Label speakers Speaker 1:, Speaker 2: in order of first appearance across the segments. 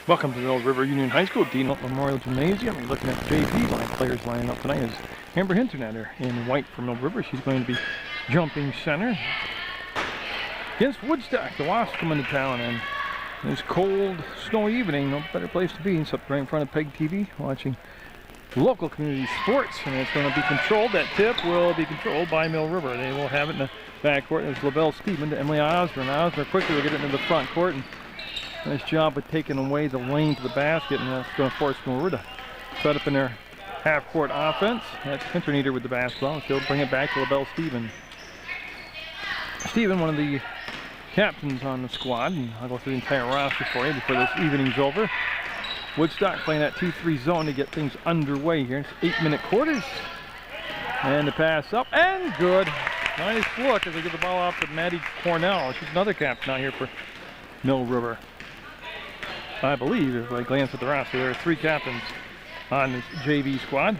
Speaker 1: Welcome to Mill River Union High School, Dean Memorial Gymnasium. You're looking at JV line players lining up tonight is Amber Hinternetter in white for Mill River. She's going to be jumping center against Woodstock. The Wasps come into town, and this cold, snowy evening, no better place to be except right in front of PEGTV watching local community sports. And it's going to be controlled. That tip will be controlled by Mill River. They will have it in the backcourt. There's LaBelle Steven to Emily Osborne. Osborne quickly will get it into the front court. And nice job of taking away the lane to the basket, and that's going to force Mill River to set up in their half-court offense. That's Hinternetter with the basketball. She'll bring it back to LaBelle Steven. Steven, one of the captains on the squad, and I'll go through the entire roster for you before this evening's over. Woodstock playing that 2-3 zone to get things underway here. It's 8-minute quarters. And the pass up, and good. Nice look as they get the ball off to Maddie Cornell. She's another captain out here for Mill River. I believe, if I glance at the roster, there are 3 captains on this JV squad.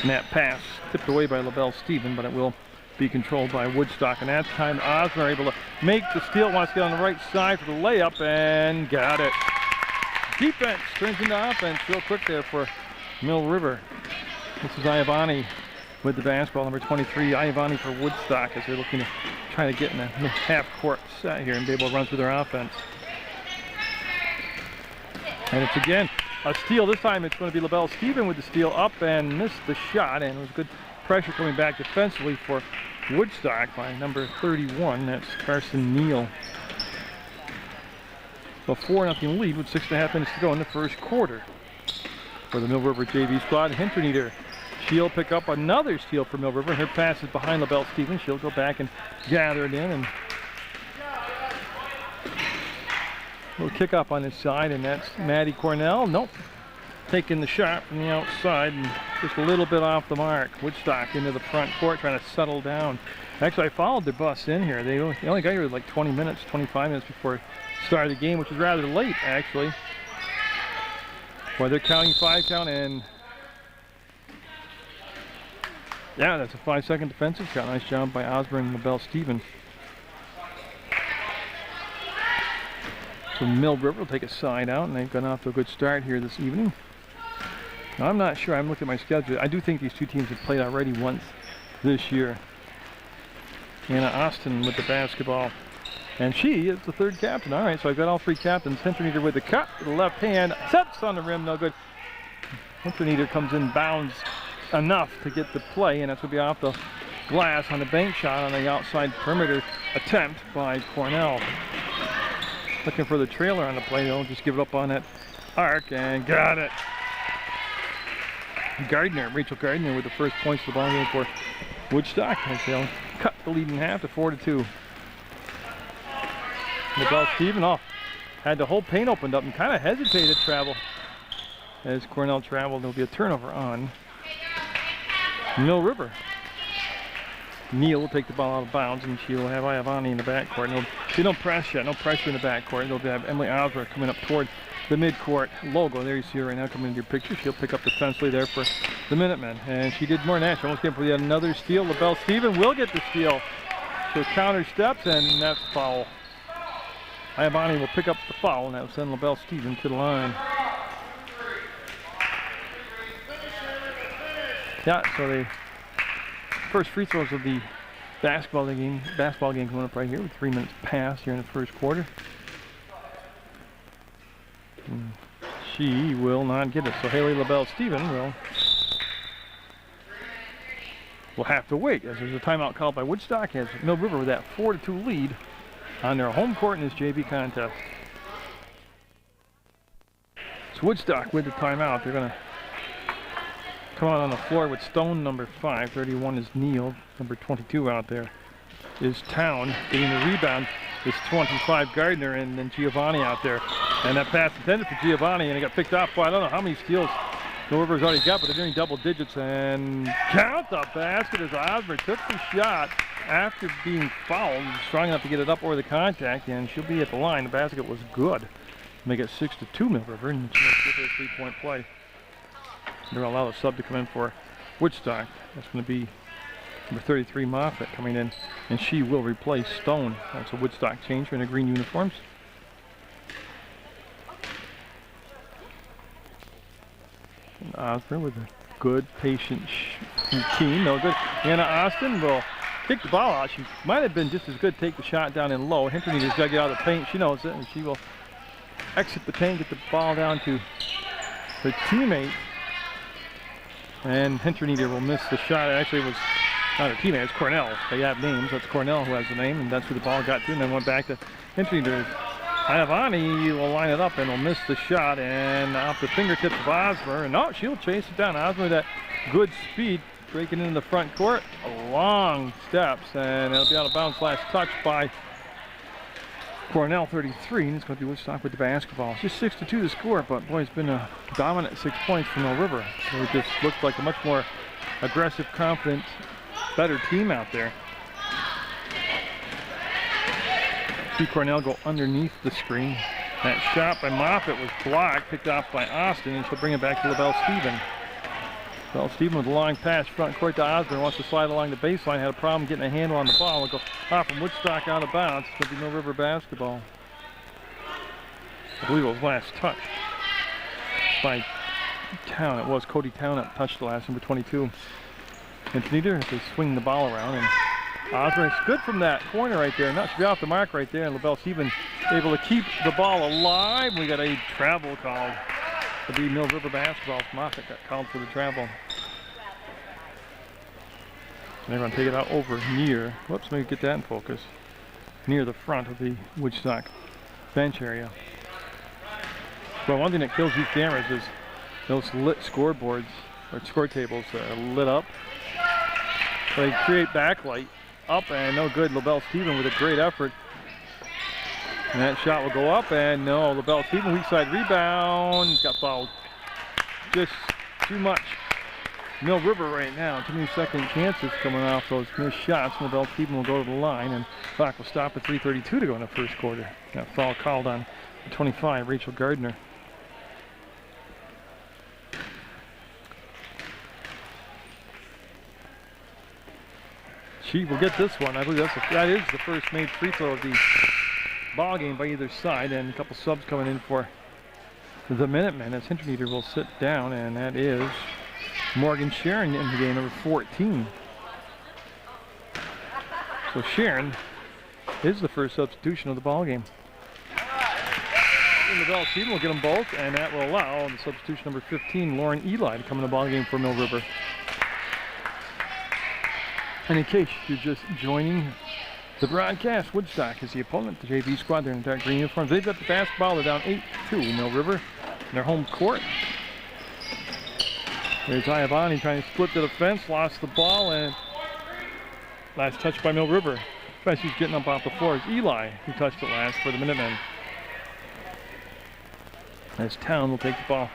Speaker 1: And that pass tipped away by LaBelle Steven, but it will be controlled by Woodstock. And that time Osborne able to make the steal. Wants to get on the right side for the layup, and got it. Defense turns into offense real quick there for Mill River. This is Iavani with the basketball, number 23, Iavani for Woodstock, as they're looking to try to get in a half-court set here and be able to run through their offense. And it's again a steal. This time it's going to be LaBelle Steven with the steal up and missed the shot, and it was good pressure coming back defensively for Woodstock by number 31. That's Carson Neal. So 4-0 lead with 6.5 minutes to go in the first quarter for the Mill River JV squad. Hinternetter, she'll pick up another steal for Mill River. Her pass is behind LaBelle Steven. She'll go back and gather it in, and we'll kick up on this side, and that's Maddie Cornell. Nope. Taking the shot from the outside and just a little bit off the mark. Woodstock into the front court trying to settle down. Actually, I followed the bus in here. They only got here like 20 minutes, 25 minutes before the start of the game, which is rather late, actually. Boy, they're counting 5 count, and yeah, that's a 5-second defensive shot. Nice job by Osborne and LaBelle Steven. So Mill River will take a side out, and they've gone off to a good start here this evening. Now, I'm not sure. I'm looking at my schedule. I do think these two teams have played already once this year. Anna Austin with the basketball. And she is the 3rd captain. All right, so I've got all 3 captains. Hinternetter with the cut with the left hand. Sets on the rim, no good. Hinternetter comes in bounds enough to get the play, and that's going to be off the glass on the bank shot on the outside perimeter attempt by Cornell. Looking for the trailer on the play, they'll just give it up on that arc, and got it. Rachel Gardner with the first points of the ball game for Woodstock, as they'll cut the lead in half to 4-2. LaBelle Steven had the whole paint opened up and kind of hesitated to travel. As Cornell traveled, there'll be a turnover on Mill River. Neal will take the ball out of bounds, and she will have Iavani in the backcourt. No press yet, no pressure in the backcourt. They'll have Emily Osborne coming up toward the midcourt logo. There you see her right now coming into your picture. She'll pick up defensively there for the Minutemen, and she did more than that. She almost came for yet another steal. LaBelle Steven will get the steal. She'll counter steps, and that's a foul. Iavani will pick up the foul, and that will send LaBelle Steven to the line. Yeah, so the first free throws of the basketball game coming up right here with 3 minutes past here in the first quarter. And she will not get it, so Haley LaBelle Steven will have to wait, as there's a timeout called by Woodstock, as Mill River with that 4-2 lead on their home court in this JV contest. So Woodstock with the timeout. They're going to come out on the floor with Stone, number 5. 31 is Neal. Number 22 out there is Town. Getting the rebound is 25 Gardner, and then Giovanni out there. And that pass intended for Giovanni, and it got picked off. Well, I don't know how many steals Mill River's already got, but they're doing double digits. And count the basket as Osborne took the shot after being fouled. Strong enough to get it up over the contact, and she'll be at the line. The basket was good. Make it 6-2 Mill River, and she'll get her 3-point play. They're going to allow the sub to come in for Woodstock. That's going to be number 33 Moffett coming in, and she will replace Stone. That's a Woodstock change in the green uniforms. Osborne with a good, patient routine. No good. Anna Austin will kick the ball out. She might have been just as good to take the shot down in low. Hinterneeder's got to get out of the paint. She knows it, and she will exit the paint, get the ball down to her teammate. And Hinterneeder will miss the shot. Actually, it was not her teammate, it's Cornell. They have names. That's Cornell who has the name, and that's who the ball got to, and then went back to Hinterneeder. Iavani will line it up and will miss the shot, and off the fingertips of Osmer. And no, she'll chase it down. Osmer with that good speed, breaking into the front court. Long steps, and it'll be out of bounds. Last touch by Cornell, 33, and it's going to be Woodstock with the basketball. It's just 6-2 the score, but boy, it's been a dominant 6 points from Mill River. So it just looked like a much more aggressive, confident, better team out there. See Cornell go underneath the screen. That shot by Moffitt was blocked, picked off by Austin, and she'll bring it back to LaBelle Stephen. LaBelle Stephen with a long pass front court to Osborne, wants to slide along the baseline, had a problem getting a handle on the ball. Will go off from Woodstock out of bounds. It's going to be Mill River basketball. I believe it was last touch by Town. It was Cody Town that touched the last, number 22. And Neither has to swing the ball around, and Osborne's good from that corner right there. Not should be off the mark right there, and LaBelle Stephen able to keep the ball alive. We got a travel call to be Mill River basketball. Moffitt got called for the travel. And they're going to take it out over near, whoops, maybe get that in focus, near the front of the Woodstock bench area. Well, one thing that kills these cameras is those lit scoreboards, or score tables that are lit up. They create backlight. Up and no good. LaBelle Stephen with a great effort. And that shot will go up, and no, LaBelle Stephen, weak side rebound, got fouled. Just too much. Mill River right now, too many second chances coming off those missed shots. LaBelle Stephen will go to the line, and clock will stop at 3:32 to go in the first quarter. That foul called on 25, Rachel Gardner. She will get this one. I believe that is the first made free throw of the ball game by either side, and a couple subs coming in for the Minutemen as Hinterneeder will sit down, and that is Morgan Sharon in the game, number 14. So Sharon is the first substitution of the ball game. And LaBelle Stephen will get them both, and that will allow the substitution number 15, Lauren Eli, to come in the ball game for Mill River. And in case you're just joining the broadcast, Woodstock is the opponent, the JV squad. They're in dark green uniforms. They've got the basketball. They're down 8-2, Mill River, in their home court. There's Iavani trying to split the defense, lost the ball, and last touch by Mill River. She's getting up off the floor. It's Eli who touched it last for the Minutemen. As Town will take the ball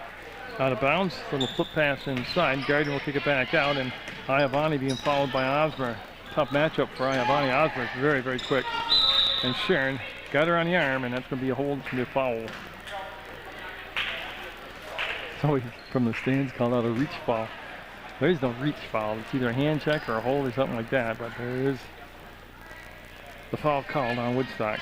Speaker 1: out of bounds. Little flip pass inside. Gardner will kick it back out, and Iavani being followed by Osmer. Tough matchup for Iavani. Osmer is very, very quick. And Sharon got her on the arm, and that's going to be a hold. It's going to be a foul. It's always from the stands called out a reach foul. There is no reach foul. It's either a hand check or a hold or something like that, but there is the foul called on Woodstock.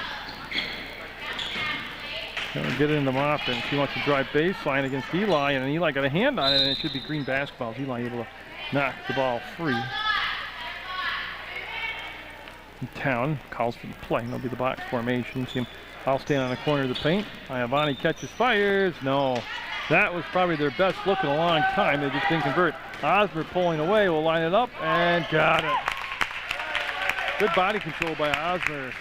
Speaker 1: Get it in the mop, and she wants to drive baseline against Eli, and Eli got a hand on it, and it should be green basketball. Eli able to knock the ball free. And Town calls for the play. That'll be the box formation. See him, I'll stand on the corner of the paint. Iavani catches, fires. No, that was probably their best look in a long time. They just didn't convert. Osmer pulling away, will line it up, and got it. Good body control by Osmer,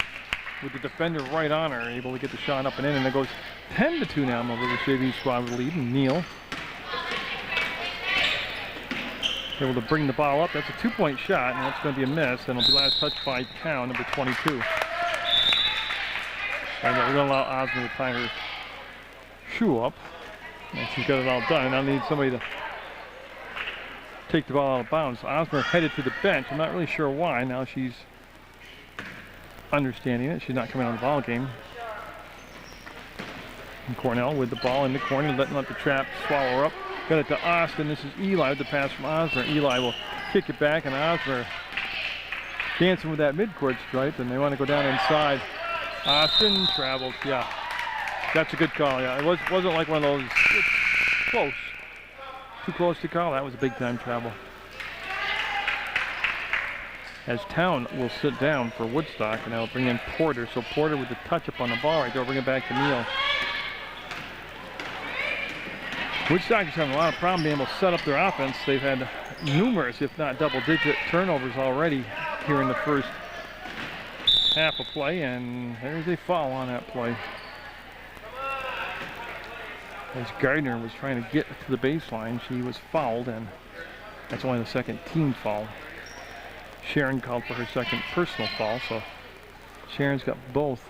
Speaker 1: with the defender right on her, able to get the shot up and in, and it goes 10-2 now. Over the JV squad with the lead, and Neal able to bring the ball up. That's a 2-point shot, and that's going to be a miss, and it'll be last touch by Town, number 22. And we're going to allow Osmer to tie her shoe up, and she's got it all done. And I need somebody to take the ball out of bounds. Osmer headed to the bench. I'm not really sure why. Now she's understanding it. She's not coming on the ball game. And Cornell with the ball in the corner, letting let the trap swallow her up. Got it to Austin. This is Eli with the pass from Osmer. Eli will kick it back, and Osmer dancing with that midcourt stripe, and they want to go down inside. Austin travels. Yeah, that's a good call. Yeah, it wasn't like one of those. It's close. too close to call. That was a big time travel. As Town will sit down for Woodstock, and I'll bring in Porter. So Porter with the touch up on the ball right there, bring it back to Neal. Woodstock is having a lot of problem being able to set up their offense. They've had numerous, if not double-digit turnovers already here in the first half of play, and there's a foul on that play. As Gardner was trying to get to the baseline, she was fouled, and that's only the second team foul. Sharon called for her second personal foul, so Sharon's got both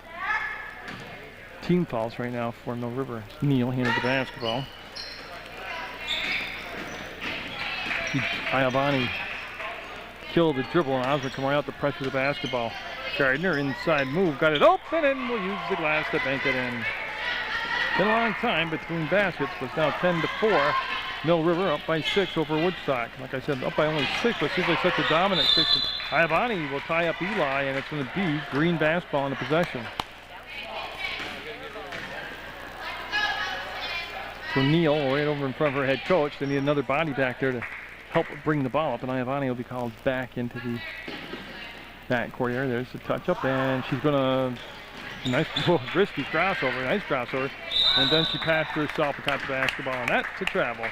Speaker 1: team fouls right now for Mill River. Neal handed the basketball. Iavani killed the dribble, and Osborne come right out to pressure the basketball. Gardner inside move, got it open, and will use the glass to bank it in. Been a long time between baskets, but it's now 10-4. Mill River up by 6 over Woodstock. Like I said, up by only 6, but it seems like such a dominant 6. Iavani will tie up Eli, and it's going to be green basketball in the possession. So Neal right over in front of her head coach. They need another body back there to help bring the ball up, and Iavani will be called back into the backcourt area. There's the touch up, and she's going to nice, risky crossover, nice crossover, and then she passed herself and caught the basketball, and that's a travel.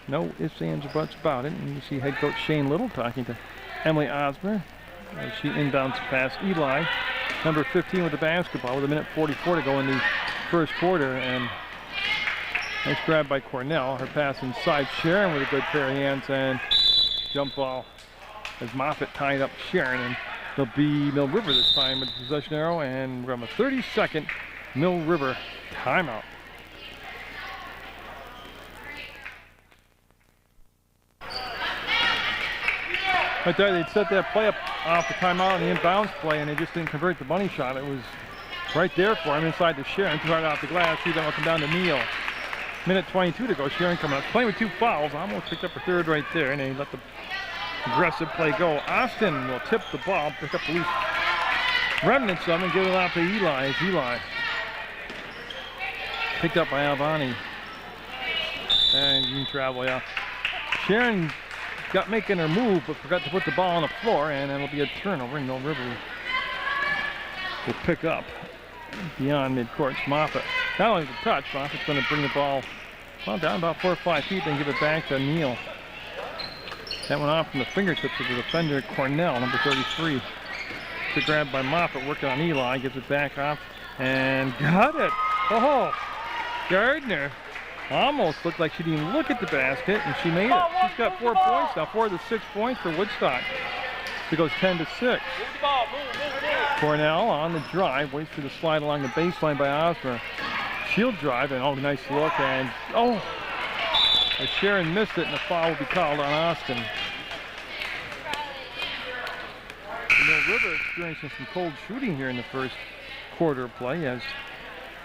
Speaker 1: No ifs, ands, or buts about it. And you see head coach Shane Little talking to Emily Osmer as she inbounds past Eli, number 15 with the basketball with 1:44 to go in the first quarter, and nice grab by Cornell. Her pass inside Sharon with a good pair of hands, and jump ball as Moffitt tied up Sharon, and there'll be Mill River this time with the possession arrow, and we're on a 30-second Mill River timeout. Right there, they'd set that play up off the timeout and the inbounds play, and they just didn't convert the money shot. It was right there for him inside to Sharon, too hard off the glass. See, then will come down to Neal. 1:22 to go. Sharon coming up, playing with 2 fouls. Almost picked up her third right there, and they let the aggressive play go. Austin will tip the ball, pick up the loose remnants of them, and give it out to Eli. It's Eli picked up by Albani. And you can travel, yeah. Sharon got making her move, but forgot to put the ball on the floor, and it'll be a turnover, and Mill River will pick up beyond midcourt. Moffitt, not only the touch, Moffitt's going to bring the ball down about 4 or 5 feet, then give it back to Neal. That went off from the fingertips of the defender, Cornell, number 33. Good grab by Moffitt, working on Eli, gives it back off, and got it. Oh, Gardner almost looked like she didn't even look at the basket, and she made it. She's got 4 points now, 4 of the 6 points for Woodstock. It goes 10-6. Cornell on the drive, waits for the slide along the baseline by Osmer. Shield drive, and nice look, and as Sharon missed it, and the foul will be called on Austin. Mill River experiencing some cold shooting here in the first quarter of play, as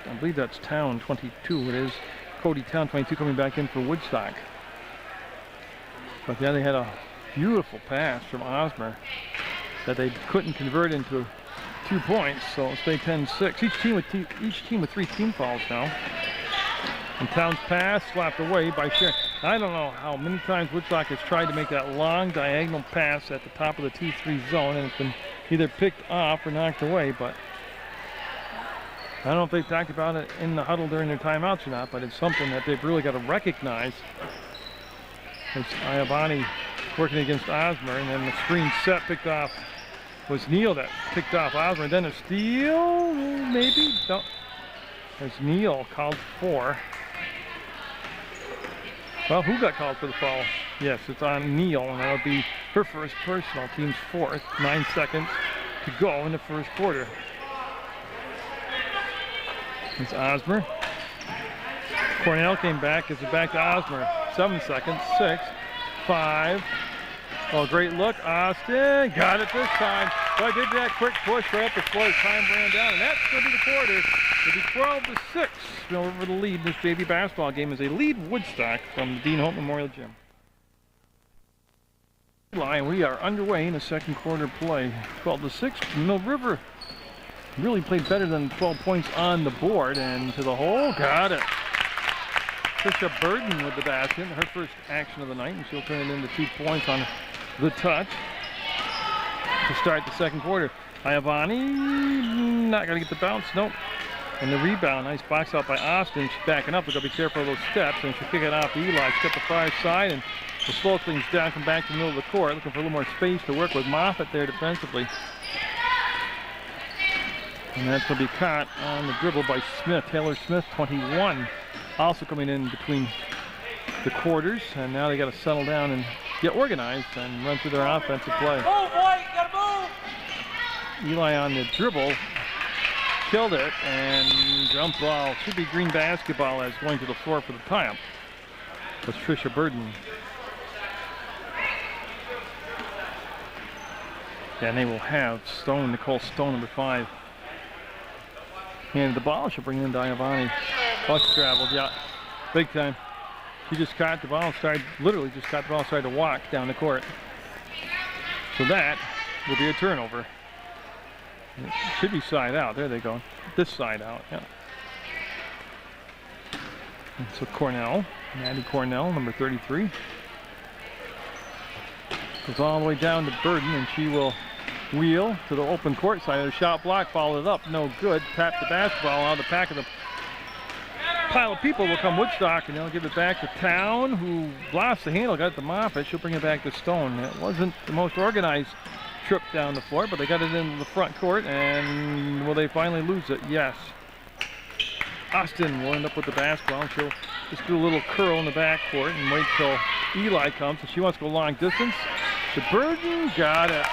Speaker 1: I believe that's Town 22. It is Cody Town 22 coming back in for Woodstock. But yeah, they had a beautiful pass from Osmer that they couldn't convert into 2 points, so it'll stay 10-6. Each team with 3 team fouls now. And Town's pass slapped away by Sharon. I don't know how many times Woodstock has tried to make that long diagonal pass at the top of the T3 zone, and it's been either picked off or knocked away, but I don't know if they've talked about it in the huddle during their timeouts or not, but it's something that they've really got to recognize. It's Iavani working against Osmer, and then the screen set picked off was Neal that picked off Osmer, and then a steal, maybe? No. As Neal called for. Well, who got called for the foul? Yes, it's on Neal, and that'll be her first personal, team's 4th. 9 seconds to go in the first quarter. It's Osmer. Cornell came back, gives it back to Osmer. 7 seconds, 6, 5. Oh, great look. Austin got it this time. So I did that quick push right up before the time ran down, and that's going to be the quarter. It'll be 12-6. Mill River the lead in this JV basketball game as they lead Woodstock from the Dean Holt Memorial Gym. We are underway in the second quarter play. 12-6. Mill River really played better than 12 points on the board, and to the hole, got it. Trisha Burden with the basket, her first action of the night, and she'll turn it into 2 points on the touch to start the second quarter. Iavani, not going to get the bounce, nope. And the rebound, nice box out by Austin. She's backing up, we've got to be careful of those steps, and she'll kick it off to Eli. She's got the far side, and will slow things down, come back to the middle of the court, looking for a little more space to work with Moffitt there defensively. And that's going to be caught on the dribble by Smith. Taylor Smith, 21, also coming in between the quarters. And now they got to settle down and get organized and run through their offensive play.
Speaker 2: Move, boy, you got to move.
Speaker 1: Eli on the dribble, killed it, and jump ball. Should be green basketball as going to the floor for the tie-up. Was Trisha Burden. And they will have Stone, Nicole Stone, number 5. Handed the ball, she'll bring it into Iavani. Buck traveled, yeah, big time. She just caught the ball, literally just caught the ball, started to walk down the court. So that will be a turnover. It should be side out, there they go. This side out, yeah. And so Cornell, Maddie Cornell, number 33. Goes all the way down to Burden, and she will wheel to the open court side. The shot block, followed it up, no good. Tap the basketball out of the pack of the pile of people will come Woodstock, and they'll give it back to Town, who lost the handle, got it to Moffitt. She'll bring it back to Stone. It wasn't the most organized trip down the floor, but they got it into the front court, and will they finally lose it? Yes. Austin will end up with the basketball. She'll just do a little curl in the back court and wait till Eli comes, and she wants to go long distance. The Burden got it.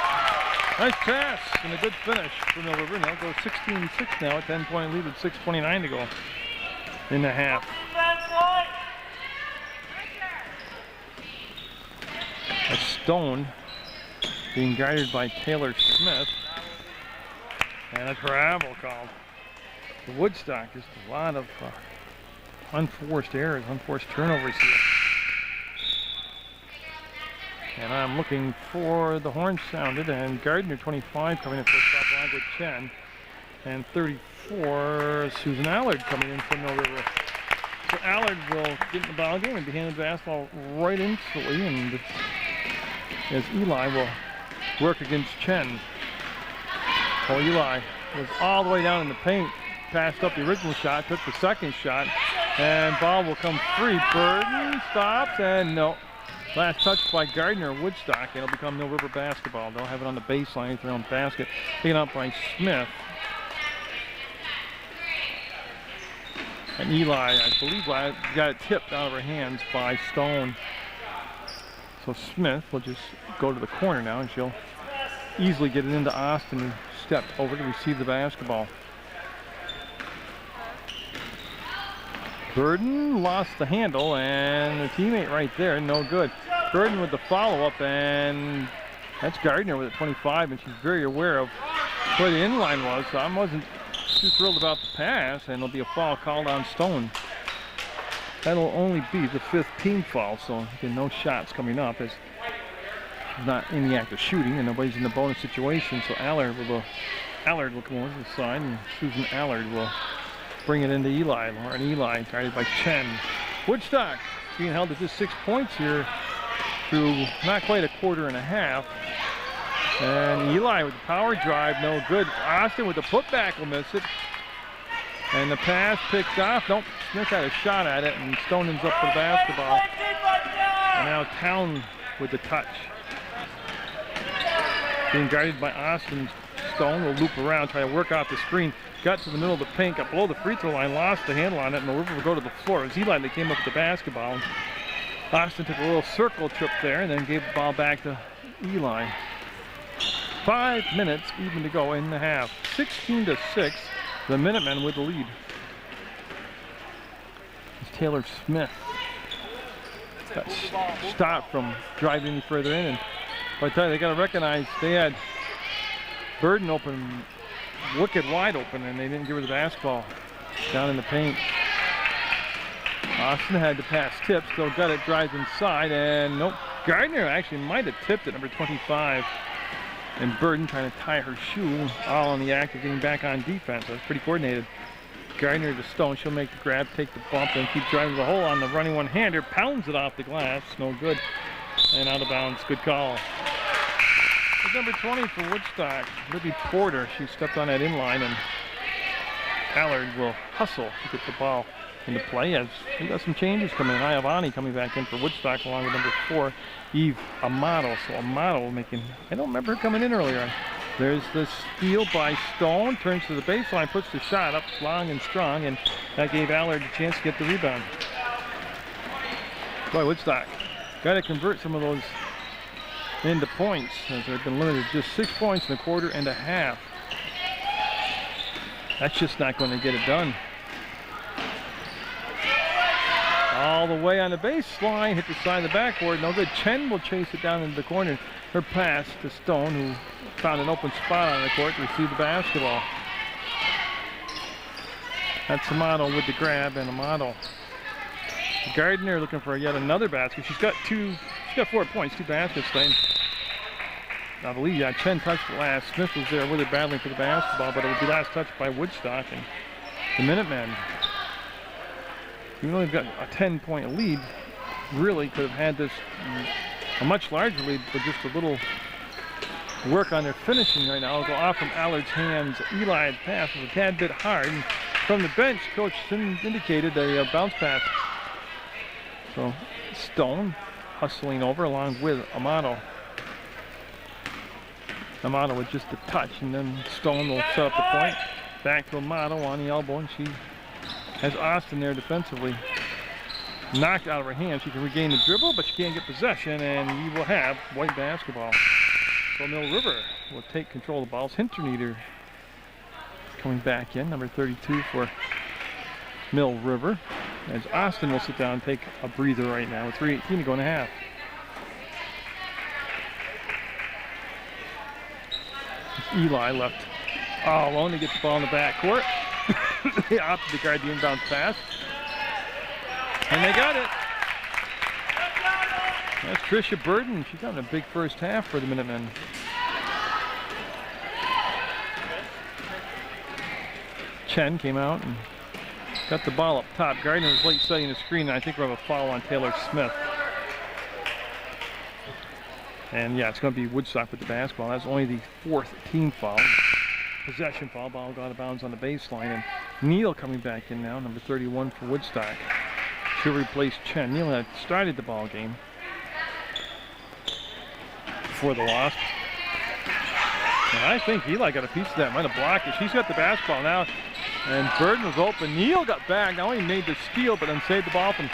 Speaker 1: Nice pass and a good finish for Mill River. Now goes 16-6 now, a 10-point lead with 6:29 to go in the half. A Stone being guided by Taylor Smith. And a travel called. The Woodstock, just a lot of unforced errors, unforced turnovers here. And I'm looking for the horn sounded, and Gardner, 25, coming in for a stop line with Chen. And 34, Susan Allard coming in from Mill River. So Allard will get in the ball game and be handed the basketball right instantly, and as Eli will work against Chen. Oh, Eli was all the way down in the paint, passed up the original shot, took the second shot, and ball will come free. Burden stops, and no. Last touch by Gardner, Woodstock. It'll become Mill River basketball. They'll have it on the baseline at their own basket. Taken up by Smith. And Eli, I believe, got it tipped out of her hands by Stone. So Smith will just go to the corner now, and she'll easily get it into Austin, who stepped over to receive the basketball. Burden lost the handle, and the teammate right there, no good. Burden with the follow-up, and that's Gardner with a 25, and she's very aware of where the inline was, so I wasn't too thrilled about the pass, and there'll be a foul called on Stone. That'll only be the 5th team foul, so again, no shots coming up, as she's not in the act of shooting, and nobody's in the bonus situation, so Allard will come over to the side, and Susan Allard will bring it into Eli. Lauren Eli guarded by Chen. Woodstock being held at just 6 points here through not quite a quarter and a half. And Eli with the power drive, no good. Austin with the putback will miss it. And the pass picked off. Nope, Smith had a shot at it, and Stone ends up with the basketball. And now Town with the touch. Being guarded by Austin. Stone will loop around, try to work off the screen. Got to the middle of the paint, got below the free throw line, lost the handle on it, and the River will go to the floor. It was Eli that came up with the basketball. Austin took a little circle trip there and then gave the ball back to Eli. 5 minutes even to go in the half. 16-6, the Minutemen with the lead. It's Taylor Smith got stopped from driving any further in. And by the time they got to recognize they had Burden open, wicked wide open, and they didn't give her the basketball down in the paint. Austin had to pass tip, still got it, drives inside, and nope. Gardner actually might have tipped it, number 25. And Burden trying to tie her shoe, all in the act of getting back on defense. That's pretty coordinated. Gardner to Stone. She'll make the grab, take the bump, and keep driving the hole on the running one-hander. Pounds it off the glass. No good. And out of bounds. Good call. With number 20 for Woodstock, Libby Porter. She stepped on that inline, and Allard will hustle to get the ball into play as we got some changes coming in. Iavani coming back in for Woodstock along with number 4, Eve Amato. So Amato making, I don't remember her coming in earlier. There's the steal by Stone, turns to the baseline, puts the shot up long and strong, and that gave Allard a chance to get the rebound. Boy, Woodstock got to convert some of those into points as they've been limited to just 6 points in a quarter and a half. That's just not going to get it done. All the way on the baseline, hit the side of the backboard, no good. Chen will chase it down into the corner. Her pass to Stone, who found an open spot on the court to receive the basketball. That's Amato with the grab, and Amato. Gardner looking for yet another basket. She's got 4 points, 2 baskets tonight. I believe Chen touched it last. Smith was there with her battling for the basketball, but it would be last touched by Woodstock and the Minutemen. Even though they've got a 10-point lead, really could have had this a much larger lead, but just a little work on their finishing right now. It'll go off from Allard's hands. Eli's pass was a tad bit hard. And from the bench, Coach indicated a bounce pass. So Stone hustling over along with Amato. Amato with just a touch, and then Stone will set up the point. Back to Amato on the elbow, and she has Austin there defensively knocked out of her hand. She can regain the dribble, but she can't get possession, and we will have white basketball. So Mill River will take control of the balls. Hinterneeder coming back in, number 32 for Mill River, as Austin will sit down and take a breather right now with 3:18 to go in the half. Eli left all alone to get the ball in the backcourt. They opted to guard the inbound pass. And they got it. That's Tricia Burden. She's having a big first half for the Minutemen. Chen came out and got the ball up top. Gardner was late setting the screen, and I think we have a foul on Taylor Smith. And yeah, it's going to be Woodstock with the basketball. That's only the 4th team foul. Possession foul. Ball got out of bounds on the baseline. And Neal coming back in now, number 31 for Woodstock. She'll replace Chen. Neal had started the ball game before the loss. And I think Eli got a piece of that. Might have blocked it. She's got the basketball now. And Burden was open. Neal got back. Not only made the steal, but then saved the ball from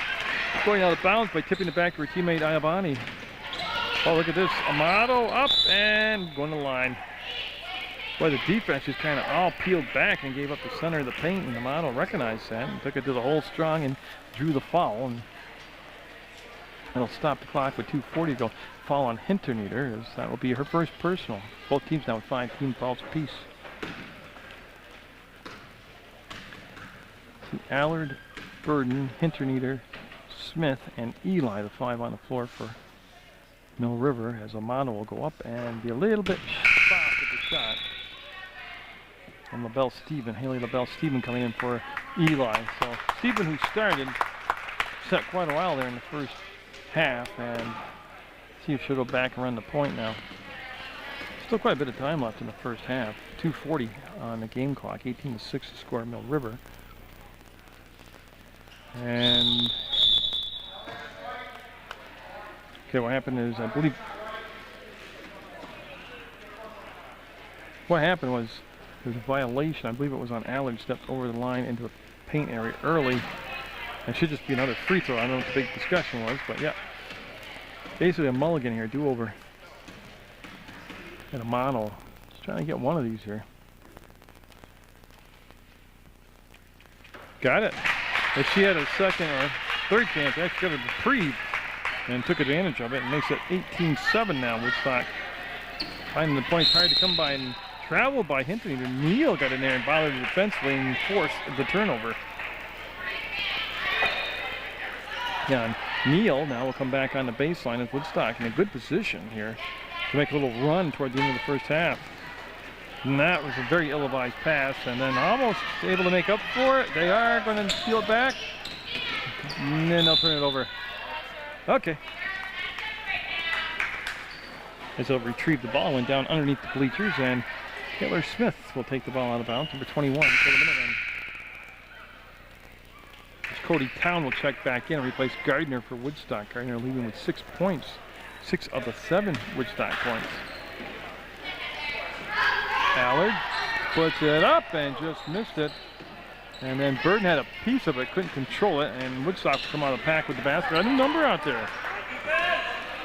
Speaker 1: going out of bounds by tipping it back to her teammate Iavani. Oh, look at this. Amato up and going to the line. Boy, the defense just kind of all peeled back and gave up the center of the paint, and Amato recognized that and took it to the hole strong and drew the foul. And it'll stop the clock with 2:40 to go. Foul on Hinterneeder, as that will be her first personal. Both teams now with 5 team fouls apiece. See Allard, Burden, Hinterneeder, Smith, and Eli, the 5 on the floor for Mill River, as Amato will go up and be a little bit soft at the shot. And LaBelle Stephen, Haley LaBelle Stephen coming in for Eli. So Stephen, who started, set quite a while there in the first half, and see if she'll go back and run the point now. Still quite a bit of time left in the first half. 2:40 on the game clock, 18-6 to score Mill River. And okay, what happened is, I believe, what happened was there was a violation. I believe it was on Allard, stepped over the line into the paint area early. It should just be another free throw. I don't know what the big discussion was, but yeah. Basically a mulligan here, do-over. And a mono. Just trying to get one of these here. Got it. If she had a second or third chance, actually got a reprieve and took advantage of it, and makes it 18-7 now. Woodstock finding the points hard to come by and traveled by Hinterneeder. Neal got in there and bothered the defensively and forced the turnover. Yeah, and Neal now will come back on the baseline as Woodstock in a good position here to make a little run toward the end of the first half. And that was a very ill-advised pass, and then almost able to make up for it. They are going to steal it back, and then they'll turn it over. Okay. As they'll retrieve the ball, went down underneath the bleachers, and Taylor Smith will take the ball out of bounds, number 21 for the minute end. Cody Town will check back in and replace Gardner for Woodstock. Gardner leading with 6 points, 6 of the 7 Woodstock points. Allard puts it up and just missed it. And then Burden had a piece of it, couldn't control it, and Woodstock will come out of the pack with the basket. A new number out there.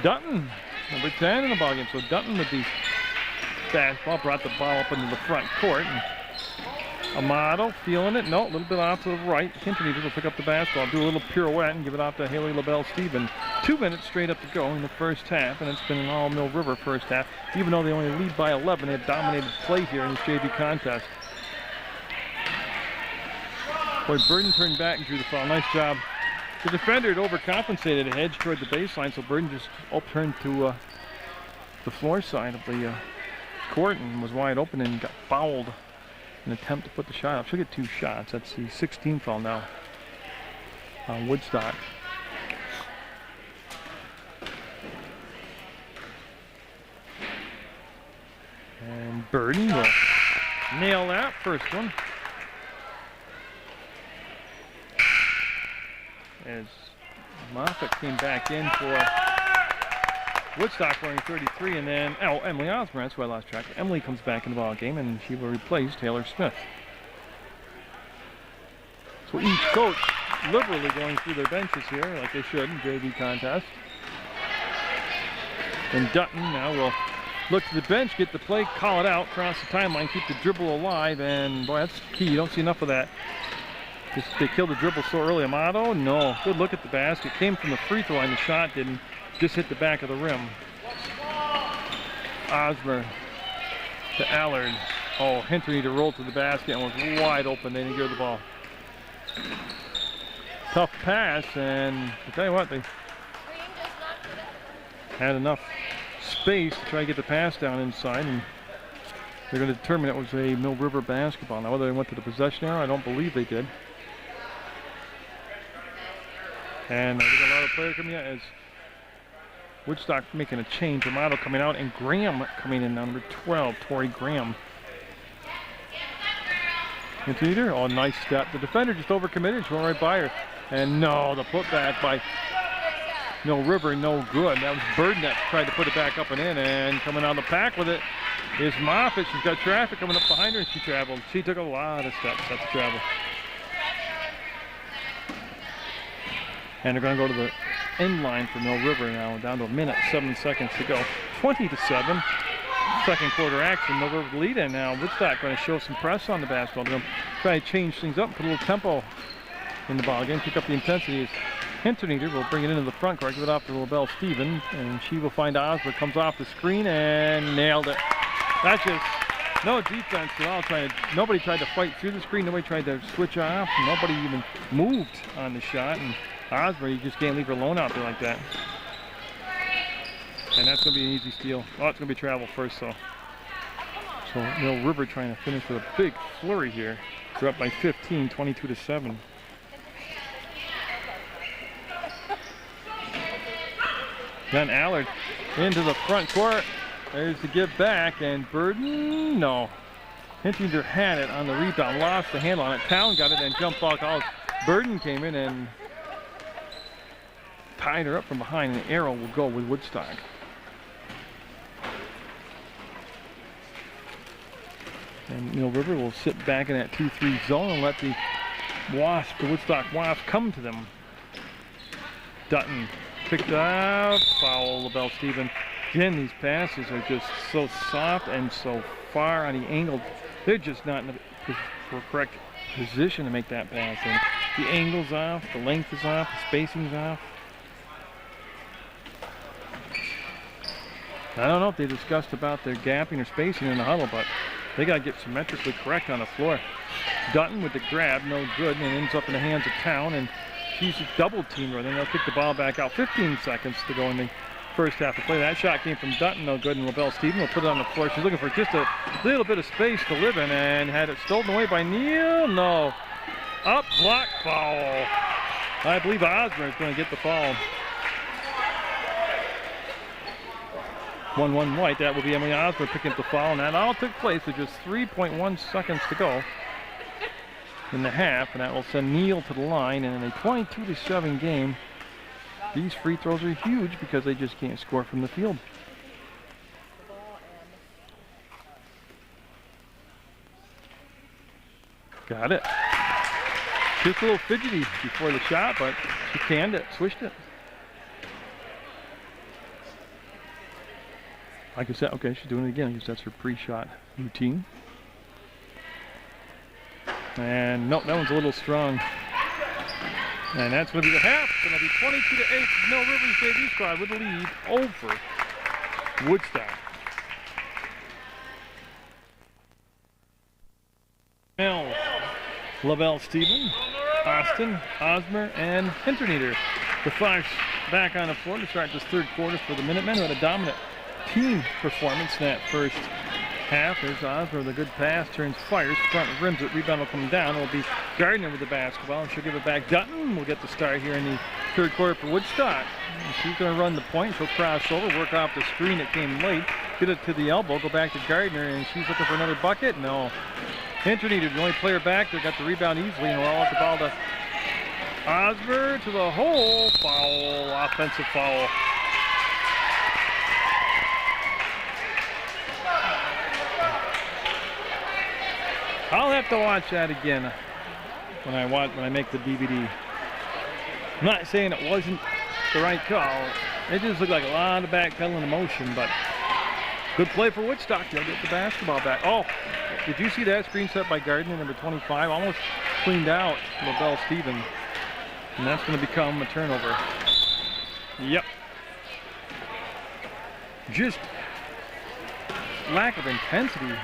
Speaker 1: Dutton, number 10 in the ballgame. So Dutton with the basketball brought the ball up into the front court. And Amato feeling it. No, a little bit off to the right. Hinton will pick up the basketball, do a little pirouette, and give it off to Haley LaBelle-Stephen. 2 minutes straight up to go in the first half, and it's been an all Mill River first half. Even though they only lead by 11, they have dominated play here in this JV contest. Boy, Burden turned back and drew the foul. Nice job. The defender had overcompensated a hedge toward the baseline, so Burden just turned to the floor side of the court and was wide open and got fouled in an attempt to put the shot up. She'll get 2 shots. That's the 16th foul now on Woodstock. And Burden will nail that first one. As Moffitt came back in for Woodstock wearing 33, and then, Emily Osborne, that's who I lost track. Emily comes back in the ball game, and she will replace Taylor Smith. So each coach liberally going through their benches here, like they should in JV contest. And Dutton now will look to the bench, get the play, call it out, cross the timeline, keep the dribble alive, and boy, that's key. You don't see enough of that. They killed the dribble so early. Amato, no. Good look at the basket. Came from the free throw line. The shot didn't. Just hit the back of the rim. Osmer to Allard. Oh, Hinton to roll to the basket and was wide open. They didn't give the ball. Tough pass, and I tell you what, they had enough space to try to get the pass down inside, and they're going to determine it was a Mill River basketball. Now, whether they went to the possession arrow, I don't believe they did. And I think a lot of players coming out as Woodstock making a change. Amato coming out, and Graham coming in, number 12, Tori Graham. Interleader, oh, nice step. The defender just overcommitted, she went right by her. And no, the putback by Mill River, no good. That was Burden that tried to put it back up and in, and coming out of the pack with it is Moffitt. She's got traffic coming up behind her, and she traveled. She took a lot of steps up to travel. And they're going to go to the end line for Mill River now, down to 1 minute, 7 seconds to go. 20-7. Second quarter action. Mill River lead, and now Woodstock going to show some press on the basketball. They're going to try to change things up, put a little tempo in the ball again, pick up the intensity. As Hinton will bring it into the front court, give it off to LaBelle-Stephen, and she will find Osborne, comes off the screen and nailed it. That's just no defense at all. Nobody tried to fight through the screen. Nobody tried to switch off. Nobody even moved on the shot. And Osborne, you just can't leave her alone out there like that. And that's going to be an easy steal. Oh, it's going to be travel first, though. So Mill River trying to finish with a big flurry here. They're up by 15, 22-7. Then Allard into the front court. There's the give back, and Burden, no. Hintinger had it on the rebound, lost the handle on it. Town got it and jumped ball calls. Burden came in and tied her up from behind, and the arrow will go with Woodstock. And Mill River will sit back in that 2-3 zone and let the Woodstock Wasp come to them. Dutton picked up, foul LaBelle-Stephen. Again, these passes are just so soft and so far on the angle. They're just not in the correct position to make that pass. And the angle's off, the length is off, the spacing's off. I don't know if they discussed about their gapping or spacing in the huddle, but they got to get symmetrically correct on the floor. Dutton with the grab, no good, and ends up in the hands of Town, and she's a double teamer. Then they'll kick the ball back out. 15 seconds to go in the first half of play. That shot came from Dutton, no good, and LaBelle Stephen will put it on the floor. She's looking for just a little bit of space to live in, and had it stolen away by Neal. No. Up, block, foul. I believe Osmer is going to get the foul. 1-1 white. That will be Emily Osmer picking up the foul, and that all took place with just 3.1 seconds to go in the half, and that will send Neal to the line. And in a 22-7 game, these free throws are huge because they just can't score from the field. Got it. Just a little fidgety before the shot, but she canned it, swished it. Like I said, okay, she's doing it again. I guess that's her pre-shot routine. And nope, that one's a little strong. And that's going to be the half. It's going to be 22-8. Mill Rivers JV squad with the lead over Woodstock. Mel, LaBelle Stephen, Austin, Osmer, and Hinterneeder. The Flash back on the floor to start this third quarter for the Minutemen, who had a dominant team performance in that first half. There's Osmer with a good pass, turns, fires, front rims it, rebound will come down. It'll be Gardner with the basketball, and she'll give it back. Dutton will get the start here in the third quarter for Woodstock. And she's going to run the point. She'll cross over, work off the screen that came late, get it to the elbow, go back to Gardner, and she's looking for another bucket. No. Hinterneeder, the only player back there, got the rebound easily, and we'll all the ball to Osmer to the hole. Foul, offensive foul. I'll have to watch that again when I make the DVD. I'm not saying it wasn't the right call. It just looked like a lot of backpedaling emotion, but good play for Woodstock. They'll get the basketball back. Oh, did you see that screen set by Gardner, number 25? Almost cleaned out LaBelle Stephen. And that's going to become a turnover. Yep. Just lack of intensity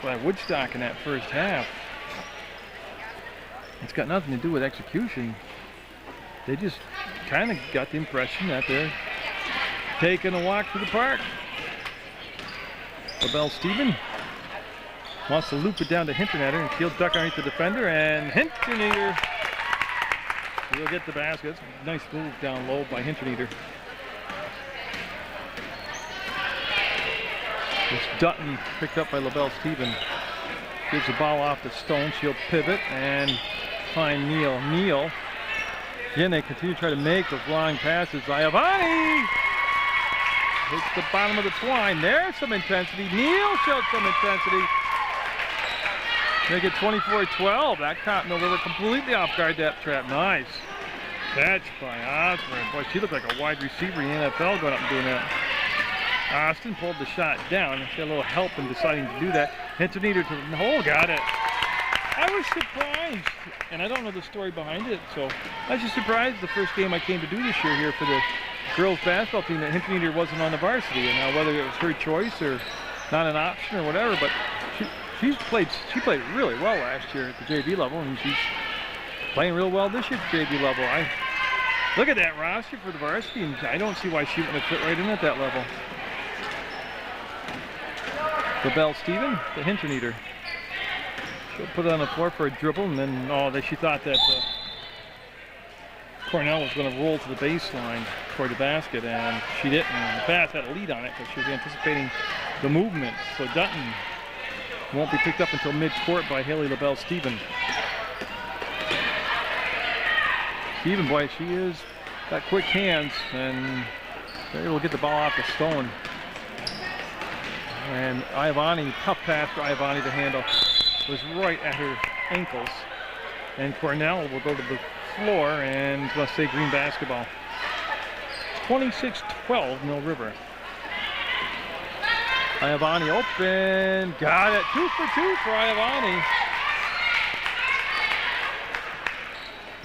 Speaker 1: by Woodstock in that first half. It's got nothing to do with execution. They just kind of got the impression that they're taking a walk through the park. LaBelle Stephen wants to loop it down to Hinterneeder, and she'll duck underneath the defender, and Hinterneeder will get the basket. It's a nice move down low by Hinterneeder. It's Dutton picked up by LaBelle Stephen. Gives the ball off to Stone. She'll pivot and find Neal. Neal. Again, they continue to try to make those long passes. Iavani hits the bottom of the twine. There's some intensity. Neal showed some intensity. Make it 24-12. That caught Mill River completely off guard, that trap. Nice catch by Osborne. Boy, she looked like a wide receiver in the NFL going up and doing that. Austin pulled the shot down. She had a little help in deciding to do that. Hinterneeder to the hole, got it. I was surprised, and I don't know the story behind it, so I was just surprised the first game I came to do this year here for the girls basketball team that Hinterneeder wasn't on the varsity. And now whether it was her choice or not an option or whatever, but she played really well last year at the JV level, and she's playing real well this year at the JV level. Look at that roster for the varsity, and I don't see why she wouldn't have fit right in at that level. LaBelle Stephen to Hinterneeder. She'll put it on the floor for a dribble, and then she thought that Cornell was going to roll to the baseline toward the basket, and she didn't. And the pass had a lead on it because she was anticipating the movement. So Dutton won't be picked up until mid-court by Haley LaBelle Stephen. Stephen, boy, she is got quick hands, and they're able to get the ball off the Stone. And Iavani, tough pass for Iavani to handle, was right at her ankles. And Cornell will go to the floor, and let's say green basketball. 26-12, Mill River. Iavani open, got it. 2 for 2 for Iavani.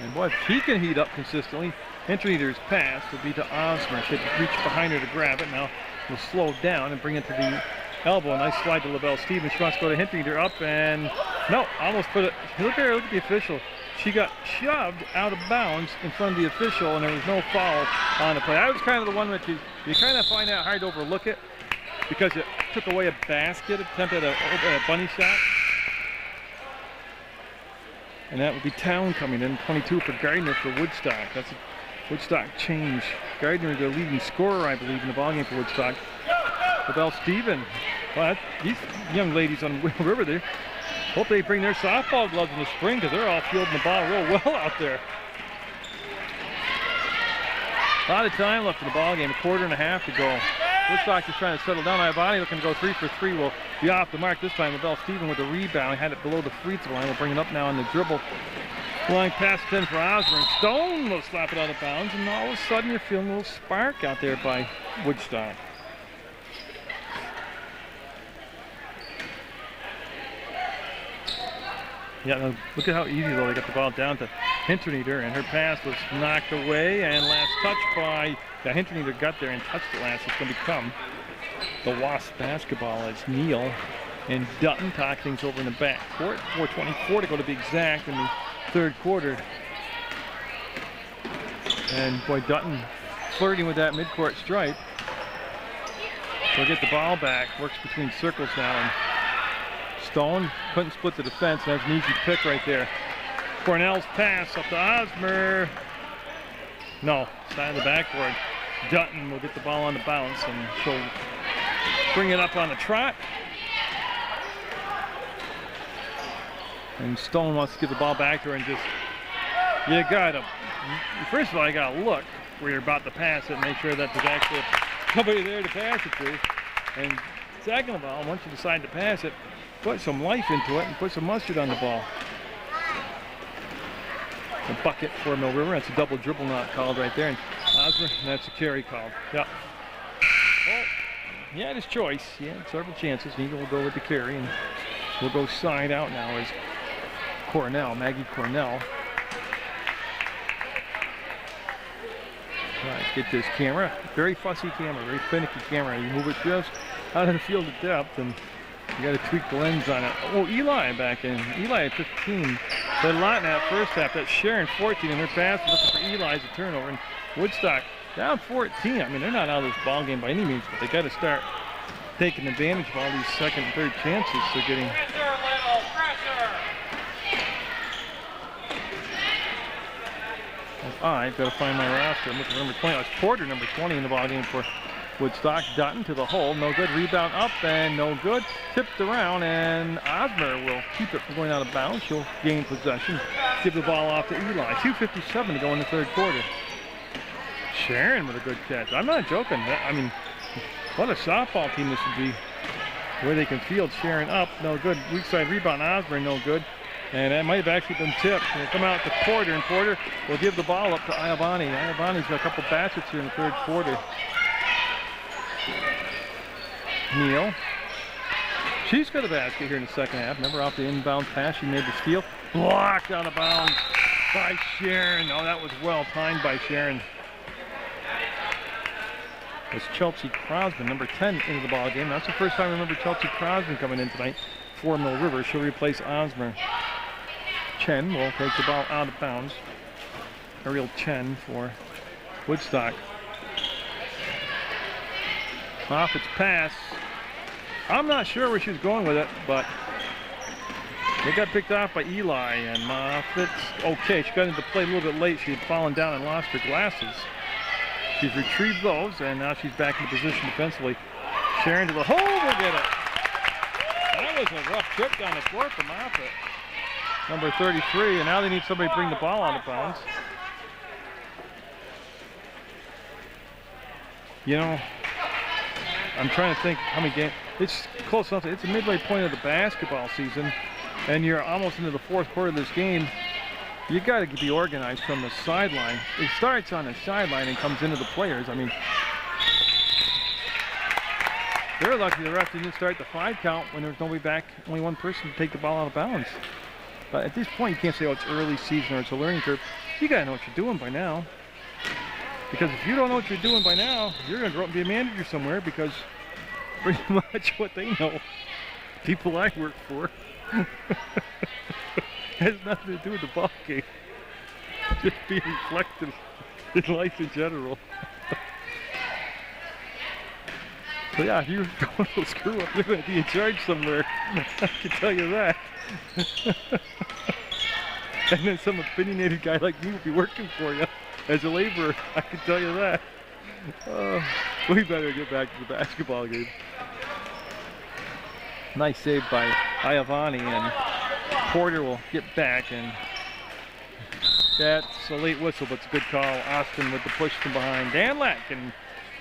Speaker 1: And boy, if she can heat up consistently. Hinterneeder's pass will be to Osmer. She had to reach behind her to grab it. Now we'll slow down and bring it to the elbow. Nice slide to LaBelle Stephen. She wants to go to Hinterneeder up, and no, almost put it. Look there, look at the official. she got shoved out of bounds in front of the official, and there was no foul on the play. That was kind of the one that you kind of find out hard to overlook it because it took away a basket attempt at a bunny shot. And that would be Town coming in, 22 for Gardner for Woodstock. That's a Woodstock change. Gardner is the leading scorer, I believe, in the ballgame for Woodstock. Bell Stephen. Well, these young ladies on Wheel River, they hope they bring their softball gloves in the spring because they're all fielding the ball real well out there. A lot of time left in the ballgame, a quarter and a half to go. Woodstock is trying to settle down. Iavani looking to go 3 for 3. Will be off the mark this time. Bell Stephen with the rebound. Had it below the free throw line. We'll bring it up now on the dribble. Flying past 10 for Osborne. Stone will slap it out of bounds, and all of a sudden you're feeling a little spark out there by Woodstock. Yeah, now look at how easy though they got the ball down to Hinterneeder, and her pass was knocked away, and last touch by Hinterneeder got there and touched it last. It's going to become the Wasp basketball as Neal and Dutton talk things over in the back court. 4:24 to go to be exact in the third quarter. And boy, Dutton flirting with that midcourt stripe. We'll get the ball back, works between circles now, and Stone couldn't split the defense. That's an easy pick right there. Cornell's pass up to Osmer. No, side of the backboard. Dutton will get the ball on the bounce, and she'll bring it up on the trot. And Stone wants to give the ball back to her and just, first of all, you gotta look where you're about to pass it and make sure that there's actually somebody there to pass it to. And second of all, once you decide to pass it, put some life into it and put some mustard on the ball. A bucket for Mill River. That's a double dribble not called right there. And Osmer, that's a carry called. Yep. Well, he had his choice. He had several chances. Neither will go with the carry, and we'll go side out now as Maggie Cornell. All right, get this camera. Very fussy camera, very finicky camera. You move it just out of the field of depth, and you got to tweak the lens on it. Oh, Eli back in. Eli at 15. Played a lot in that first half. That's Sharon 14, and her pass looking for Eli's a turnover. And Woodstock down 14. I mean, they're not out of this ball game by any means, but they got to start taking advantage of all these second and third chances they're getting. I've got to find my roster. I'm looking for number 20. It's Porter, number 20 in the ball game for Woodstock. Dutton to the hole, no good. Rebound up and no good. Tipped around, and Osmer will keep it from going out of bounds. She'll gain possession. Give the ball off to Eli. 2:57 to go in the third quarter. Sharon with a good catch. I'm not joking. I mean, what a softball team this would be. Where they can field Sharon up, no good. Weak side rebound, Osmer, no good. And that might have actually been tipped. It'll come out to Porter, and Porter will give the ball up to Iavani. Iavani's got a couple baskets here in the third quarter. Neal. She's got a basket here in the second half. Remember off the inbound pass, she made the steal. Blocked out of bounds by Sharon. Oh, that was well timed by Sharon. It's Chelsea Crosman, number 10, into the ball game. That's the first time I remember Chelsea Crosman coming in tonight for Mill River. She'll replace Osmer. Chen will take the ball out of bounds. Ariel Chen for Woodstock. Moffitt's pass. I'm not sure where she's going with it, but it got picked off by Eli, and Moffitt's okay. She got into play a little bit late. She had fallen down and lost her glasses. She's retrieved those, and now she's back in position defensively. Sharon to the hole will get it. That was a rough trip down the court for Moffitt. Number 33, and now they need somebody to bring the ball out of bounds. You know, I'm trying to think how many games. It's close enough. It's a midway point of the basketball season, and you're almost into the fourth quarter of this game. You got to be organized from the sideline. It starts on the sideline and comes into the players. I mean, they're lucky the ref didn't start the 5 count when there was nobody back, only one person to take the ball out of bounds. But at this point, you can't say, oh, it's early season or it's a learning curve. You got to know what you're doing by now. Because if you don't know what you're doing by now, you're going to grow up and be a manager somewhere, because pretty much what they know, people I work for. Has nothing to do with the ball game. Just be reflective in life in general. So yeah, if you're going to screw up, you're going to be in charge somewhere. I can tell you that. And then some opinionated guy like me will be working for you as a laborer. I can tell you that. We better get back to the basketball game. Nice save by Iavani, and Porter will get back, and that's a late whistle, but it's a good call. Austin with the push from behind. Dan Latkin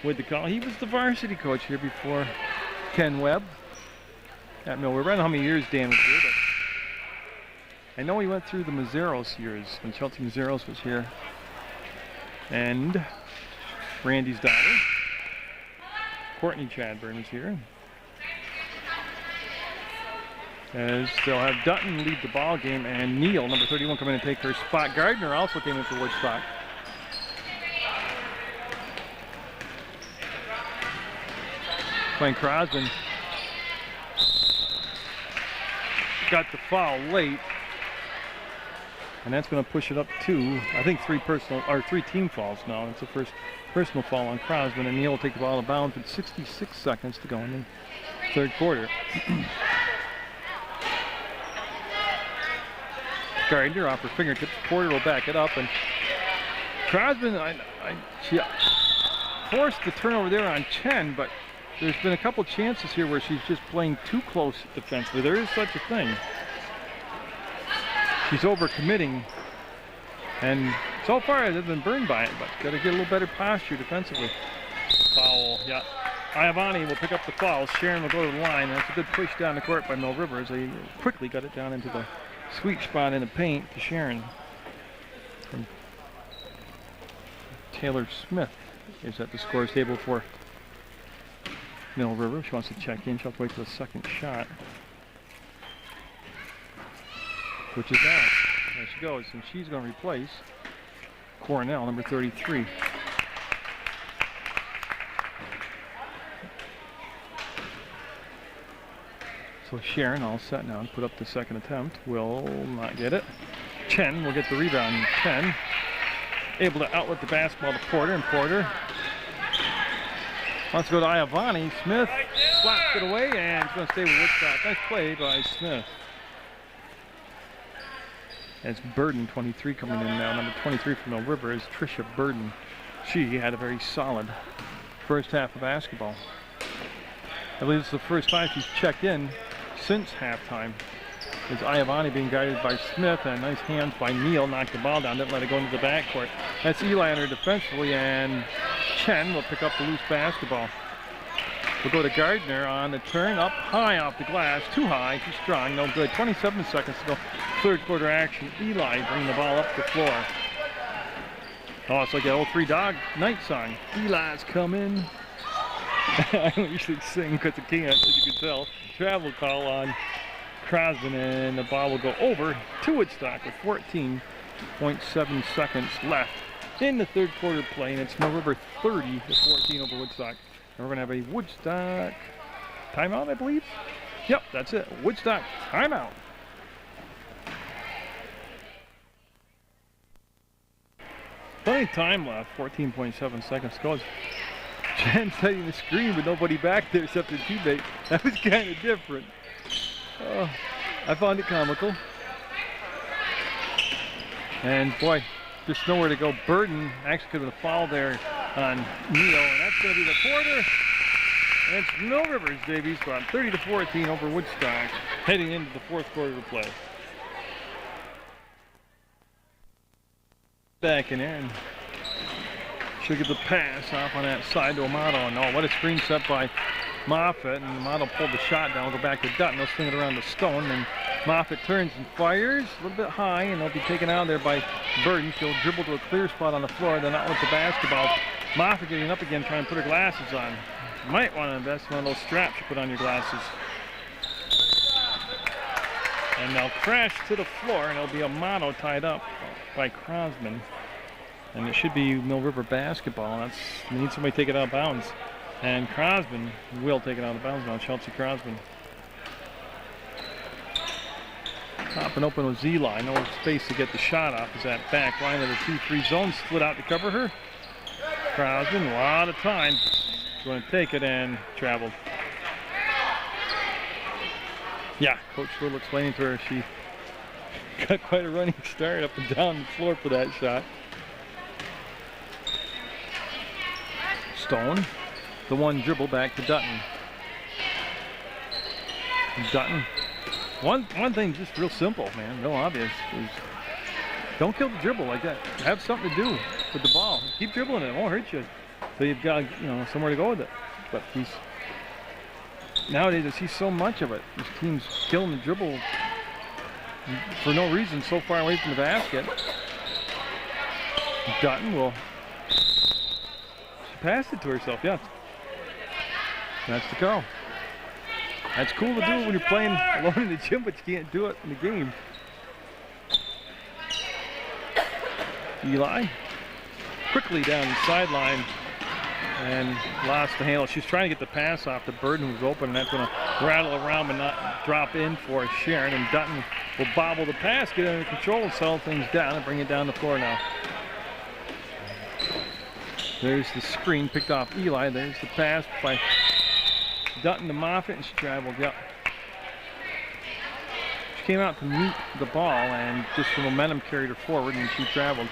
Speaker 1: with the call. He was the varsity coach here before Ken Webb at Mill River. I don't know how many years Dan was here, but I know he went through the Mazzeros years when Chelsea Mazzeros was here. And Randy's daughter, Courtney Chadburn, is here. As they'll have Dutton lead the ball game, and Neal, number 31, come in and take her spot. Gardner also came in for Woodstock. Playing Crosby. Got the foul late. And that's going to push it up to, I think, three team fouls now. It's the first personal foul on Crosby, and Neal will take the ball out of bounds with 66 seconds to go in the third quarter. Gardner off her fingertips. Porter will back it up, and Crosby, she forced the turnover there on Chen, but there's been a couple chances here where she's just playing too close defensively. There is such a thing. She's overcommitting, and so far it hasn't been burned by it, but got to get a little better posture defensively. Foul, yeah. Iavani will pick up the foul. Sharon will go to the line. That's a good push down the court by Mill River as they quickly got it down into the sweet spot in the paint to Sharon. And Taylor Smith is at the scores table for Mill River. She wants to check in. She'll have to wait for the second shot, which is out. There she goes, and she's going to replace Cornell, number 33. So Sharon, all set now, to put up the second attempt. Will not get it. Chen will get the rebound. Chen able to outlet the basketball to Porter, and Porter wants to go to Iavani. Smith slaps it away, and it's going to stay with Woodstock. Nice play by Smith. As Burden, 23, coming in now. Number 23 from Mill River is Tricia Burden. She had a very solid first half of basketball. I believe it's the first time she's checked in since halftime. Is Iavani being guided by Smith, and nice hands by Neal. Knocked the ball down, didn't let it go into the backcourt. That's Eli on her defensively, and Chen will pick up the loose basketball. We'll go to Gardner on the turn, up high off the glass. Too high, too strong, no good. 27 seconds to go. Third quarter action. Eli bringing the ball up the floor. Oh, it's like that old Three Dog Night song. Eli's coming. I don't usually sing because I can't, as you can tell. Travel call on Crosby, and the ball will go over to Woodstock with 14.7 seconds left in the third quarter play, and it's Mill River 30 to 14 over Woodstock. And we're going to have a Woodstock timeout, I believe. Yep, that's it. Woodstock timeout. Plenty of time left. 14.7 seconds goes. Jen setting the screen with nobody back there except her teammate. That was kind of different. Oh, I found it comical. And boy, just nowhere to go. Burden actually could have fouled there on Neal, and that's going to be the quarter. And it's Mill River's debut spot, 30 to 14 over Woodstock, heading into the fourth quarter of play. Back in there, and she'll get the pass off on that side to Amato. And oh, what a screen set by Moffitt, and Amato pulled the shot down. We'll go back to Dutton. They'll swing it around the stone, and Moffitt turns and fires a little bit high, and they'll be taken out there by Burden. She'll dribble to a clear spot on the floor, then out with the basketball. Moffitt getting up again, trying to put her glasses on. You might want to invest in one of those straps you put on your glasses. And they'll crash to the floor, and it'll be Amato tied up by Crosman. And it should be Mill River basketball. They need somebody to take it out of bounds. And Crosman will take it out of bounds now, Chelsea Crosman. Popping open with Z-line. No space to get the shot off as that back line of the 2-3 zone split out to cover her. Crosman, a lot of time. Going to take it and traveled. Yeah, Coach Little explaining to her she got quite a running start up and down the floor for that shot. Stone, the one dribble back to Dutton. Dutton. One thing just real simple, man, real obvious, is don't kill the dribble like that. Have something to do with the ball. Keep dribbling it, it won't hurt you. So you've got, you know, somewhere to go with it. But nowadays I see so much of it. This team's killing the dribble for no reason, so far away from the basket. Dutton will, she passed it to herself, yeah. That's the call. That's cool to do when you're playing alone in the gym, but you can't do it in the game. Eli quickly down the sideline and lost the handle. She's trying to get the pass off to Burden, who's open, and that's going to rattle around but not drop in for Sharon. And Dutton will bobble the pass, get under control, and settle things down and bring it down the floor now. There's the screen picked off Eli. There's the pass by Dutton to Moffitt, and she traveled, yep. She came out to meet the ball, and just the momentum carried her forward, and she traveled.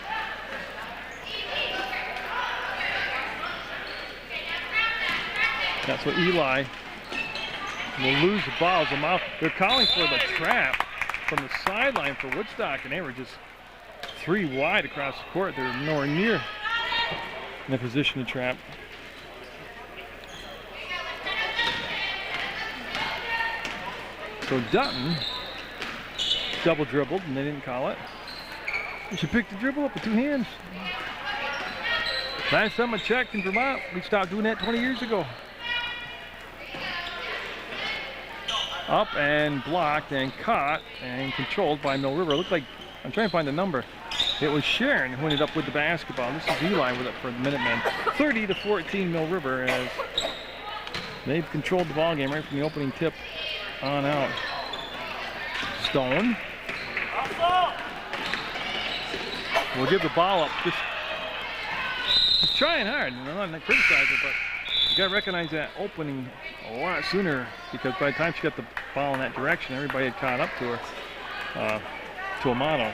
Speaker 1: That's what Eli will lose the ball. They're calling for the trap from the sideline for Woodstock, and they were just 3 wide across the court. They're nowhere near in a position to trap. So Dutton double dribbled, and they didn't call it. She picked the dribble up with 2 hands. Last time I checked in Vermont, we stopped doing that 20 years ago. Up and blocked and caught and controlled by Mill River. It looked like, I'm trying to find the number. It was Sharon who ended up with the basketball. This is Eli with it for the Minutemen. 30-14 Mill River, as they've controlled the ball game right from the opening tip on out. Stone will give the ball up. She's trying hard. I'm not criticizing, but you got to recognize that opening a lot sooner, because by the time she got the ball in that direction, everybody had caught up to her, to a model.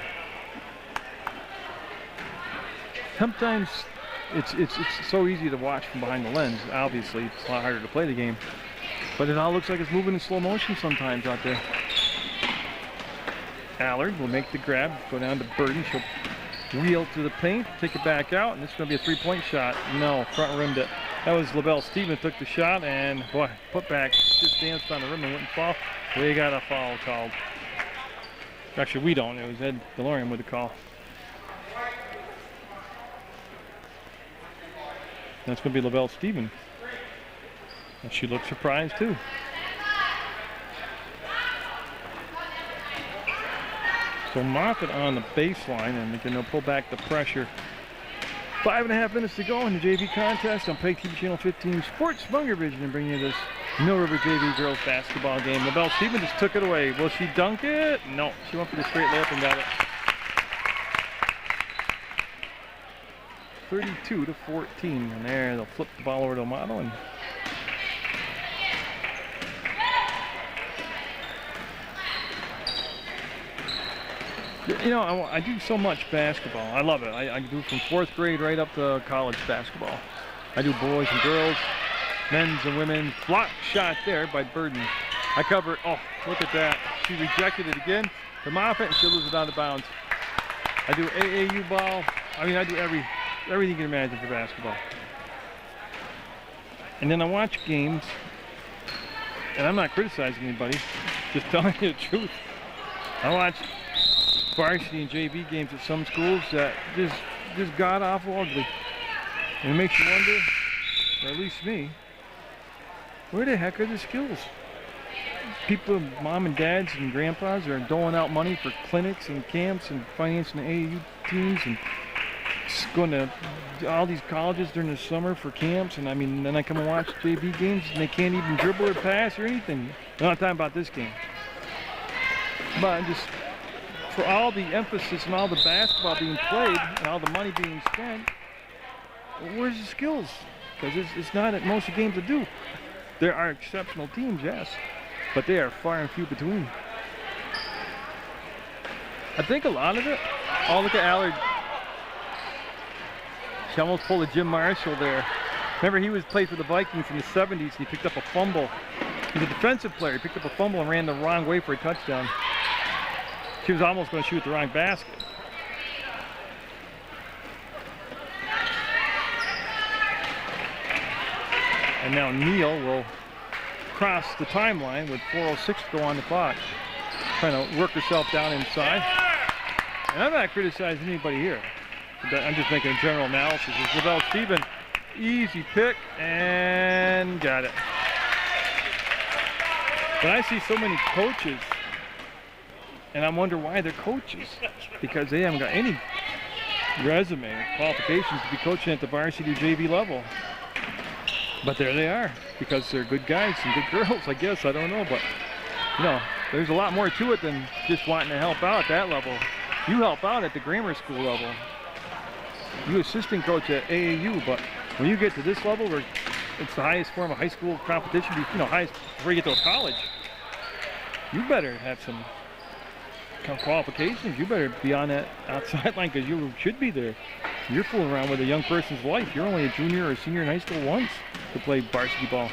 Speaker 1: Sometimes it's so easy to watch from behind the lens. Obviously, it's a lot harder to play the game, but it all looks like it's moving in slow motion sometimes out there. Allard will make the grab, go down to Burden. She'll wheel to the paint, take it back out, and this is going to be a 3-point shot. No, front rimmed it. That was LaBelle Stevens took the shot, and boy, put back, just danced on the rim and wouldn't fall. We got a foul called. Actually, we don't. It was Ed DeLorean with the call. That's going to be LaBelle Stevens. And she looks surprised, too. So Moffitt on the baseline, and they'll pull back the pressure. 5.5 minutes to go in the JV contest on PEGTV Channel 15 Sports Munger Vision, and bring you this Mill River JV girls basketball game. LaBelle Stevens just took it away. Will she dunk it? No. She went for the straight layup and got it. 32-14, and there they'll flip the ball over to Amato, and you know, I do so much basketball. I love it. I do from 4th grade right up to college basketball. I do boys and girls, men's and women's. Block shot there by Burden. I cover it. Oh, look at that. She rejected it again. The Moffitt, and she'll lose it out of bounds. I do AAU ball. I mean, I do everything you can imagine for basketball. And then I watch games, and I'm not criticizing anybody, just telling you the truth. I watch varsity and JV games at some schools that just god-awful ugly. And it makes you wonder, or at least me, where the heck are the skills? People, mom and dads and grandpas are doling out money for clinics and camps and financing the AAU teams and going to all these colleges during the summer for camps. And I mean, then I come and watch JV games and they can't even dribble or pass or anything. I'm not talking about this game. But for all the emphasis and all the basketball being played and all the money being spent, where's the skills? Because it's not at most of the games to do. There are exceptional teams, yes, but they are far and few between. I think a lot of it, oh, look at Allard. She almost pulled a Jim Marshall there. Remember, he played for the Vikings in the 70s, and he picked up a fumble. He's a defensive player. He picked up a fumble and ran the wrong way for a touchdown. She was almost going to shoot the wrong basket. And now Neal will cross the timeline with 4:06 to go on the clock. Trying to work herself down inside. And I'm not criticizing anybody here. I'm just making a general analysis. It's Lavelle Stephen, easy pick, and got it. But I see so many coaches, and I wonder why they're coaches. Because they haven't got any resume or qualifications to be coaching at the varsity JV level. But there they are, because they're good guys and good girls, I guess. I don't know, but you know, there's a lot more to it than just wanting to help out at that level. You help out at the grammar school level. You assistant coach at AAU, but when you get to this level where it's the highest form of high school competition, you know, highest before you get to a college, you better have some qualifications. You better be on that outside line, because you should be there. You're fooling around with a young person's life. You're only a junior or a senior in high school once to play varsity ball.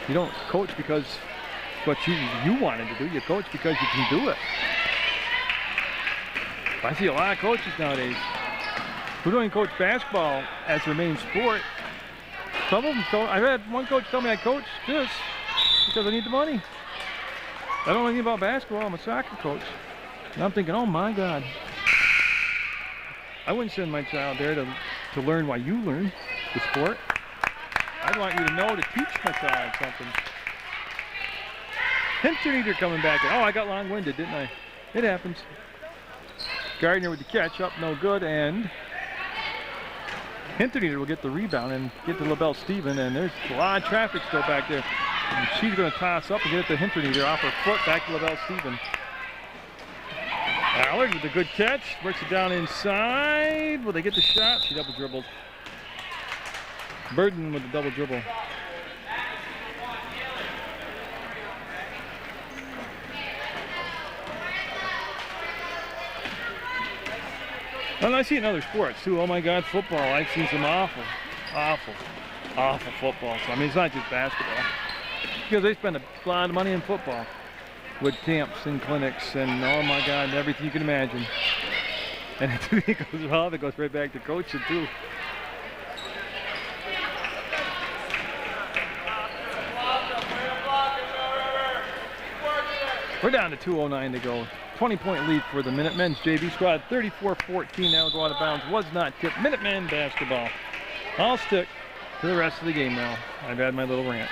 Speaker 1: You don't coach because what you wanted to do. You coach because you can do it. I see a lot of coaches nowadays who don't even coach basketball as their main sport. Some of them don't. I've had one coach tell me I coach this because I need the money. I don't know anything about basketball. I'm a soccer coach. And I'm thinking, oh my God. I wouldn't send my child there to learn why you learn the sport. I'd want you to know to teach my child something. Hinterneeder coming back. Oh, I got long-winded, didn't I? It happens. Gardner with the catch, up no good, and Hinterneeder will get the rebound and get to LaBelle Stephen, and there's a lot of traffic still back there. And she's going to toss up and get it to Hinterneeder off her foot, back to LaBelle Stephen. Allard with a good catch, works it down inside. Will they get the shot? She double dribbled. Burden with the double dribble. And I see it in other sports too. Oh my God, football. I've seen some awful football. So, I mean, it's not just basketball. Because they spend a lot of money in football with camps and clinics and, oh my God, everything you can imagine. And it goes right back to coaching too. We're down to 2:09 to go. 20-point lead for the Minutemen's JV squad. 34-14 now go out of bounds. Was not tipped. Minutemen basketball. I'll stick to the rest of the game now. I've had my little rant.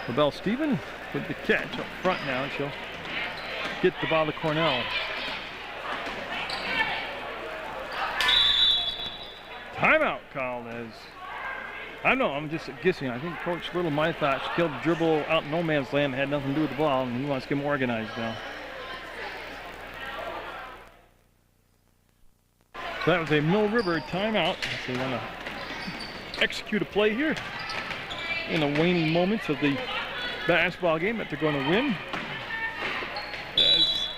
Speaker 1: LaBelle Stephen with the catch up front now. She'll get the ball to Cornell. Timeout called as, I don't know, I'm just guessing. I think Coach Little might have thought she killed the dribble out in no man's land, had nothing to do with the ball, and he wants to get them organized now. So that was a Mill River timeout. So they want to execute a play here in the waning moments of the basketball game that they're going to win. As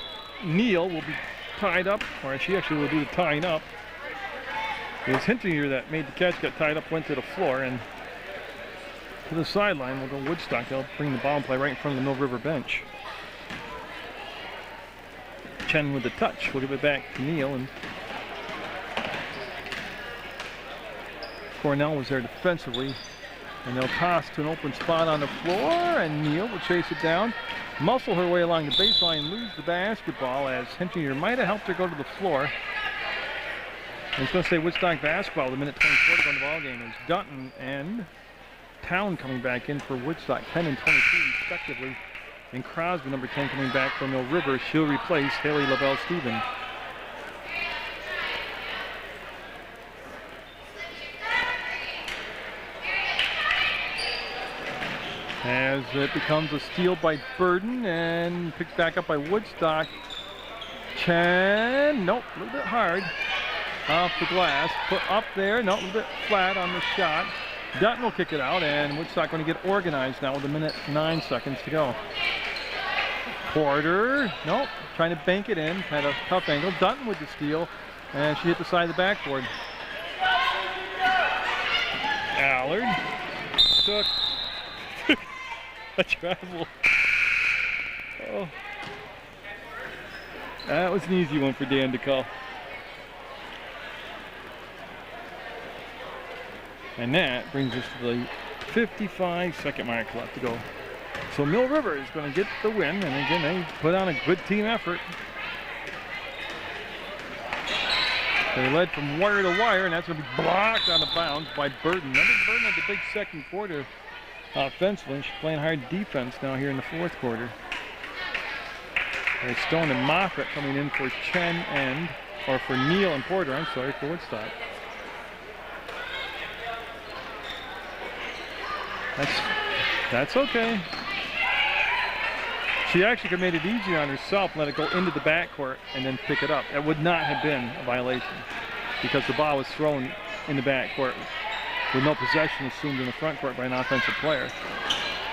Speaker 1: Neal will be tied up, or she actually will do the tying up. It was Hinterneeder that made the catch, got tied up, went to the floor, and to the sideline will go Woodstock. They'll bring the ball and play right in front of the Mill River bench. Chen with the touch. We'll give it back to Neal, and Cornell was there defensively. And they'll toss to an open spot on the floor, and Neal will chase it down, muscle her way along the baseline, lose the basketball as Hinterneeder might have helped her go to the floor. And it's going to stay Woodstock basketball. The minute 24 to go in the ball game is Dutton and Town coming back in for Woodstock, 10 and 22 respectively. And Crosby, number 10, coming back from Mill River. She'll replace Haley LaBelle Stephen. as it becomes a steal by Burden and picked back up by Woodstock. Chen, nope, a little bit hard off the glass. Put up there, nope, a little bit flat on the shot. Dutton will kick it out, and Woodstock going to get organized now with 1:09 to go. Porter, nope, trying to bank it in, had a tough angle. Dutton with the steal, and she hit the side of the backboard. Allard took a travel. Oh, that was an easy one for Dan to call. And that brings us to the 55-second mark left to go. So Mill River is going to get the win, and again, they put on a good team effort. They led from wire to wire, and that's going to be blocked out of bounds by Burden. I think Burden had the big second quarter offensively. She's playing hard defense now here in the fourth quarter. There's Stone and Moffitt coming in for Chen and, or for Neal and Porter, I'm sorry, for Woodstock. That's okay. She actually could have made it easier on herself, let it go into the backcourt, and then pick it up. That would not have been a violation because the ball was thrown in the backcourt with no possession assumed in the front court by an offensive player.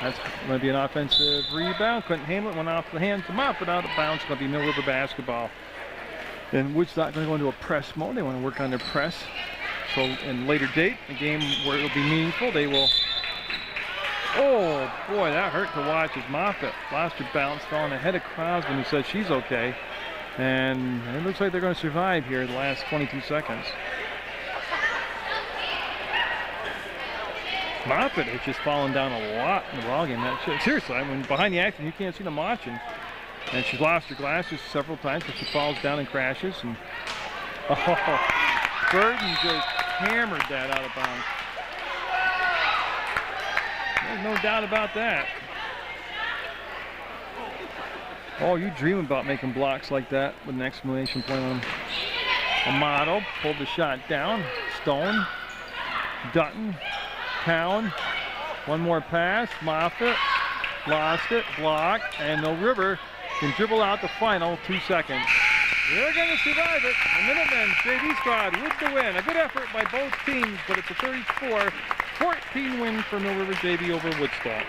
Speaker 1: That's going to be an offensive rebound. Couldn't handle it. Went off the hands of Moffitt, out of bounds. It's going to be Mill River basketball. And Woodstock going to go into a press mode. They want to work on their press. So in a later date, a game where it'll be meaningful, they will. Oh boy, that hurt to watch as Moffitt lost her balance, falling ahead of Crosby, who says she's okay. And it looks like they're going to survive here in the last 22 seconds. Moffitt has just fallen down a lot in the ballgame. Seriously, I mean, behind the action, you can't see them watching. And she's lost her glasses several times, so she falls down and crashes. And Burden just hammered that out of bounds. There's no doubt about that. Oh, you dream about making blocks like that with an exclamation point on them. Amato pulled the shot down. Stone, Dutton, Cowan. One more pass. Moffitt lost it, blocked, and Mill River can dribble out the final 2 seconds. They're going to survive it. The Minutemen JV squad with the win. A good effort by both teams, but it's a 34-14 win for Mill River JV over Woodstock.